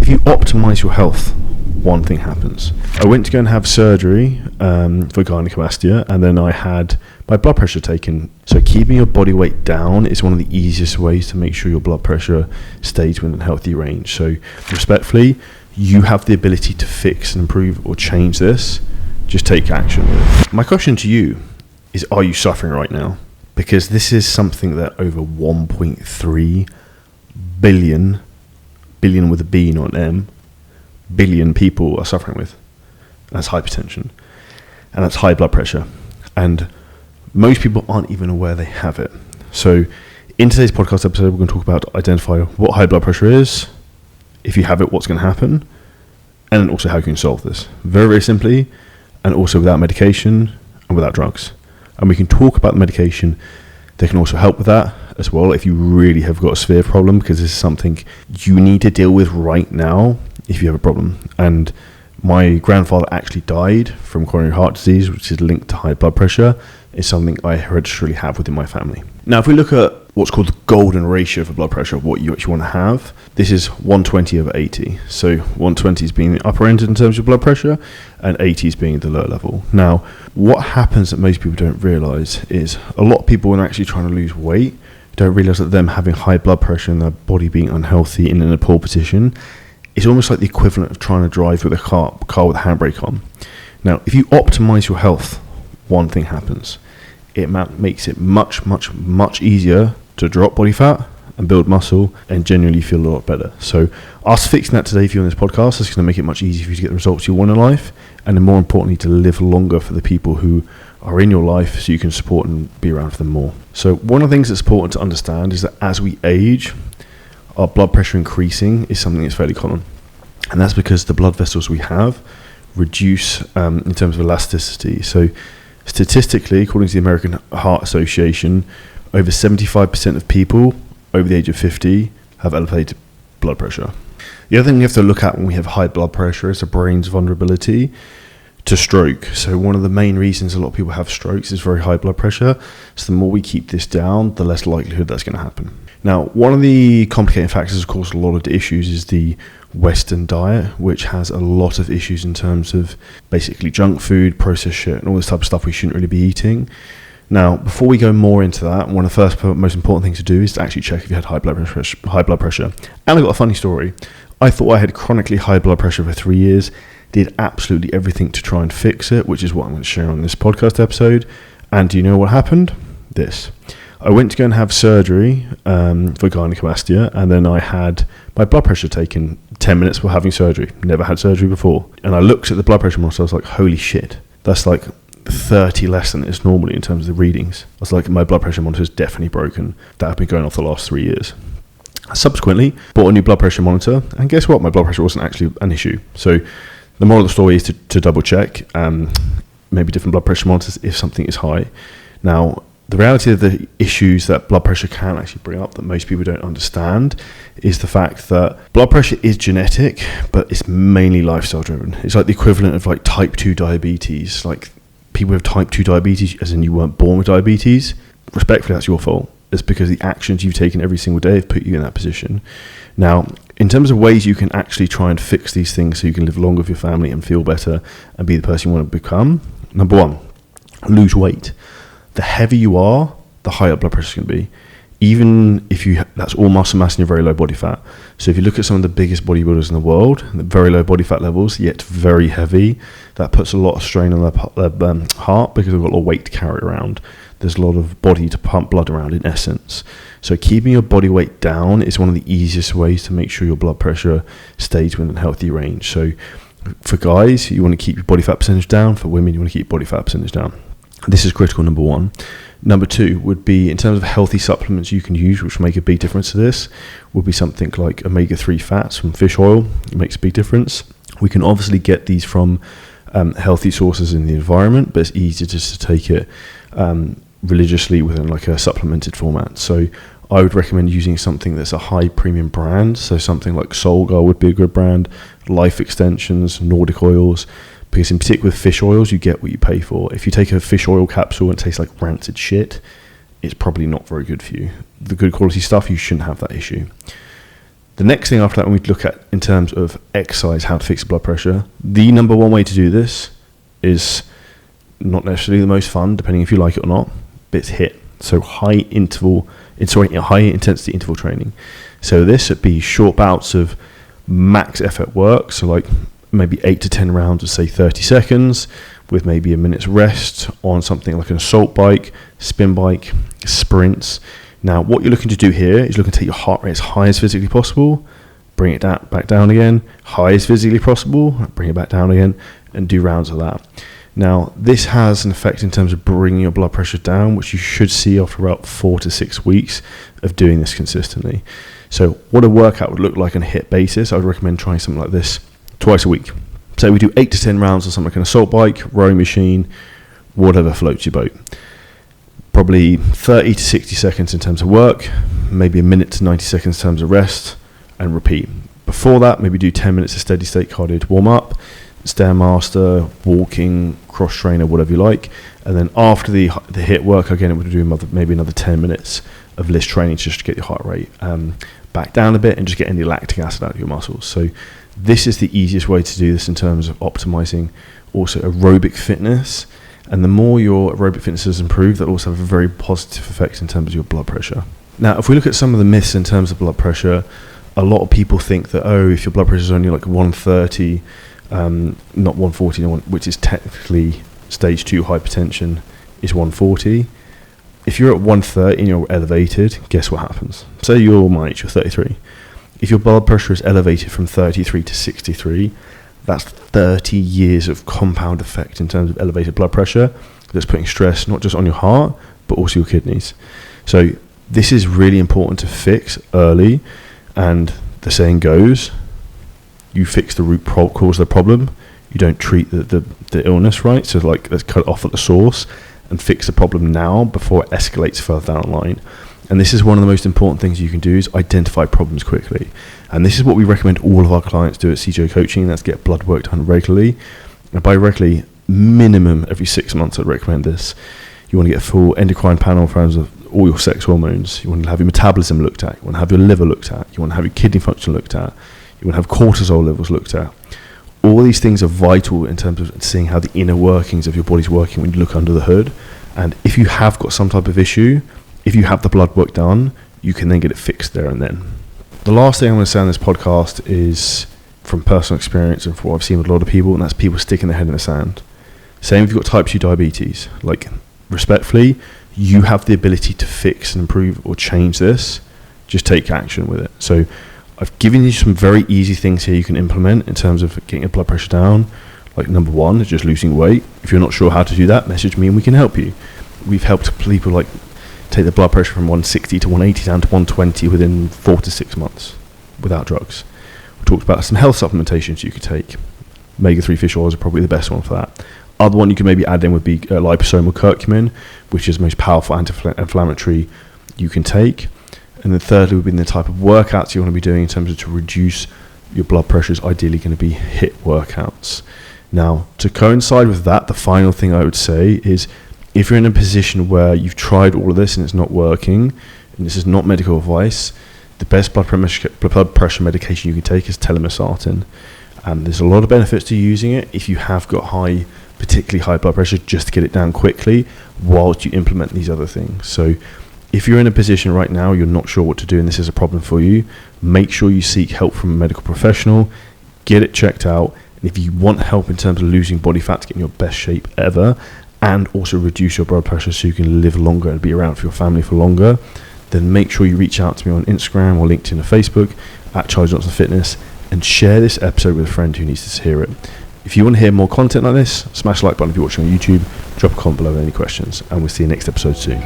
if you optimize your health, one thing happens. I went to go and have surgery for gynecomastia, and then I had my blood pressure taken. So keeping your body weight down is one of the easiest ways to make sure your blood pressure stays within a healthy range. So respectfully, you have the ability to fix and improve or change this. Just take action. My question to you is, are you suffering right now? Because this is something that over 1.3 billion with a B, not an M, billion people are suffering with. That's hypertension, and that's high blood pressure, and most people aren't even aware they have it. So in today's podcast episode, we're going to talk about identify what high blood pressure is, if you have it, what's going to happen, and then also how you can solve this very, very simply, and also without medication and without drugs. And we can talk about the medication that can also help with that as well if you really have got a severe problem, because this is something you need to deal with right now if you have a problem. And my grandfather actually died from coronary heart disease, which is linked to high blood pressure. It's something I hereditarily have within my family. Now, if we look at what's called the golden ratio for blood pressure, what you actually want to have, this is 120/80. So 120 is being the upper end in terms of blood pressure, and 80 is being the lower level. Now, what happens that most people don't realize is a lot of people, when actually trying to lose weight, don't realize that them having high blood pressure and their body being unhealthy and in a poor position is almost like the equivalent of trying to drive with a car with a handbrake on. Now, if you optimize your health, one thing happens. It makes it much, much, much easier to drop body fat and build muscle and genuinely feel a lot better. So us fixing that today for you on this podcast is going to make it much easier for you to get the results you want in life, and then more importantly, to live longer for the people who are in your life so you can support and be around for them more. So one of the things that's important to understand is that as we age, our blood pressure increasing is something that's fairly common. And that's because the blood vessels we have reduce in terms of elasticity. So statistically, according to the American Heart Association, over 75% of people over the age of 50 have elevated blood pressure. The other thing we have to look at when we have high blood pressure is the brain's vulnerability to stroke. So one of the main reasons a lot of people have strokes is very high blood pressure. So the more we keep this down, the less likelihood that's going to happen. Now, one of the complicating factors, of course, a lot of the issues is the Western diet, which has a lot of issues in terms of basically junk food, processed shit, and all this type of stuff we shouldn't really be eating. Now, before we go more into that, one of the first most important things to do is to actually check if you had high blood pressure. And I got a funny story. I thought I had chronically high blood pressure for 3 years, did absolutely everything to try and fix it, which is what I'm going to share on this podcast episode. And do you know what happened? This. I went to go and have surgery for gynecomastia, and then I had my blood pressure taken 10 minutes before having surgery. Never had surgery before. And I looked at the blood pressure monitor, I was like, holy shit, that's like 30 less than it is normally in terms of the readings. I was like, my blood pressure monitor is definitely broken. That had been going off the last 3 years. Subsequently, bought a new blood pressure monitor, and guess what? My blood pressure wasn't actually an issue. So the moral of the story is to double check maybe different blood pressure monitors if something is high. Now, the reality of the issues that blood pressure can actually bring up that most people don't understand is the fact that blood pressure is genetic, but it's mainly lifestyle driven. It's like the equivalent of like type 2 diabetes. Like people with type 2 diabetes, as in you weren't born with diabetes, respectfully, that's your fault. It's because the actions you've taken every single day have put you in that position. Now, in terms of ways you can actually try and fix these things so you can live longer with your family and feel better and be the person you want to become, number one, lose weight. The heavier you are, the higher blood pressure is going to be. Even if that's all muscle mass and you're very low body fat. So if you look at some of the biggest bodybuilders in the world, very low body fat levels, yet very heavy, that puts a lot of strain on their heart because they've got a lot of weight to carry around. There's a lot of body to pump blood around in essence. So keeping your body weight down is one of the easiest ways to make sure your blood pressure stays within a healthy range. So for guys, you want to keep your body fat percentage down. For women, you want to keep your body fat percentage down. This is critical, number one. Number two would be, in terms of healthy supplements you can use, which will make a big difference to this, would be something like omega-3 fats from fish oil. It makes a big difference. We can obviously get these from healthy sources in the environment, but it's easier just to take it religiously within like a supplemented format. So I would recommend using something that's a high premium brand. So something like Solgar would be a good brand, Life Extensions, Nordic Oils, because in particular with fish oils, you get what you pay for. If you take a fish oil capsule and it tastes like rancid shit, it's probably not very good for you. The good quality stuff, you shouldn't have that issue. The next thing after that, when we look at in terms of exercise, how to fix blood pressure, the number one way to do this is not necessarily the most fun, depending if you like it or not, but it's HIIT. So high intensity interval training. So this would be short bouts of max effort work. So like maybe 8 to 10 rounds of say 30 seconds with maybe a minute's rest on something like an assault bike, spin bike, sprints. Now, what you're looking to do here is looking to take your heart rate as high as physically possible, bring it down, back down again, high as physically possible, bring it back down again, and do rounds of that. Now, this has an effect in terms of bringing your blood pressure down, which you should see after about 4 to 6 weeks of doing this consistently. So what a workout would look like on a HIIT basis, I would recommend trying something like this twice a week. So we do 8 to 10 rounds of something like an assault bike, rowing machine, whatever floats your boat. Probably 30 to 60 seconds in terms of work, maybe a minute to 90 seconds in terms of rest, and repeat. Before that, maybe do 10 minutes of steady state cardio to warm up, Stairmaster, walking, cross trainer, whatever you like. And then after the HIIT work, again, it would do maybe another 10 minutes of list training just to get your heart rate back down a bit and just get any lactic acid out of your muscles. So this is the easiest way to do this in terms of optimizing also aerobic fitness. And the more your aerobic fitness is improved, that also have a very positive effect in terms of your blood pressure. Now, if we look at some of the myths in terms of blood pressure, a lot of people think that, if your blood pressure is only like 130, not 140, which is technically stage 2 hypertension, is 140. If you're at 130 and you're elevated, guess what happens? Say you're my age, you're 33. If your blood pressure is elevated from 33 to 63, that's 30 years of compound effect in terms of elevated blood pressure that's putting stress not just on your heart, but also your kidneys. So this is really important to fix early. And the saying goes, you fix the root cause of the problem, you don't treat the illness, right? So like, let's cut it off at the source and fix the problem now before it escalates further down the line. And this is one of the most important things you can do, is identify problems quickly. And this is what we recommend all of our clients do at CJ Coaching. That's get blood work done regularly. And by regularly, minimum every 6 months, I'd recommend this. You want to get a full endocrine panel in terms of all your sex hormones. You want to have your metabolism looked at. You want to have your liver looked at. You want to have your kidney function looked at. You want to have cortisol levels looked at. All these things are vital in terms of seeing how the inner workings of your body's working when you look under the hood. And if you have got some type of issue, if you have the blood work done, you can then get it fixed there and then. The last thing I'm going to say on this podcast is from personal experience and from what I've seen with a lot of people, and that's people sticking their head in the sand. Same if you've got type 2 diabetes. Like, respectfully, you have the ability to fix and improve or change this. Just take action with it. So I've given you some very easy things here you can implement in terms of getting your blood pressure down. Like, number one is just losing weight. If you're not sure how to do that, message me and we can help you. We've helped people like take the blood pressure from 160 to 180 down to 120 within 4 to 6 months without drugs. We talked about some health supplementations you could take. Omega-3 fish oils are probably the best one for that. Other one you could maybe add in would be liposomal curcumin, which is the most powerful anti-inflammatory you can take. And then thirdly would be the type of workouts you want to be doing in terms of to reduce your blood pressure is ideally going to be HIIT workouts. Now, to coincide with that, the final thing I would say is if you're in a position where you've tried all of this and it's not working, and this is not medical advice, the best blood pressure medication you can take is telmisartan. And there's a lot of benefits to using it if you have got particularly high blood pressure, just to get it down quickly whilst you implement these other things. So if you're in a position right now, you're not sure what to do and this is a problem for you, make sure you seek help from a medical professional, get it checked out. And if you want help in terms of losing body fat to get in your best shape ever, and also reduce your blood pressure so you can live longer and be around for your family for longer, then make sure you reach out to me on Instagram or LinkedIn or Facebook at Charlie Johnson Fitness and share this episode with a friend who needs to hear it. If you want to hear more content like this, smash the like button if you're watching on YouTube, drop a comment below with any questions, and we'll see you next episode soon.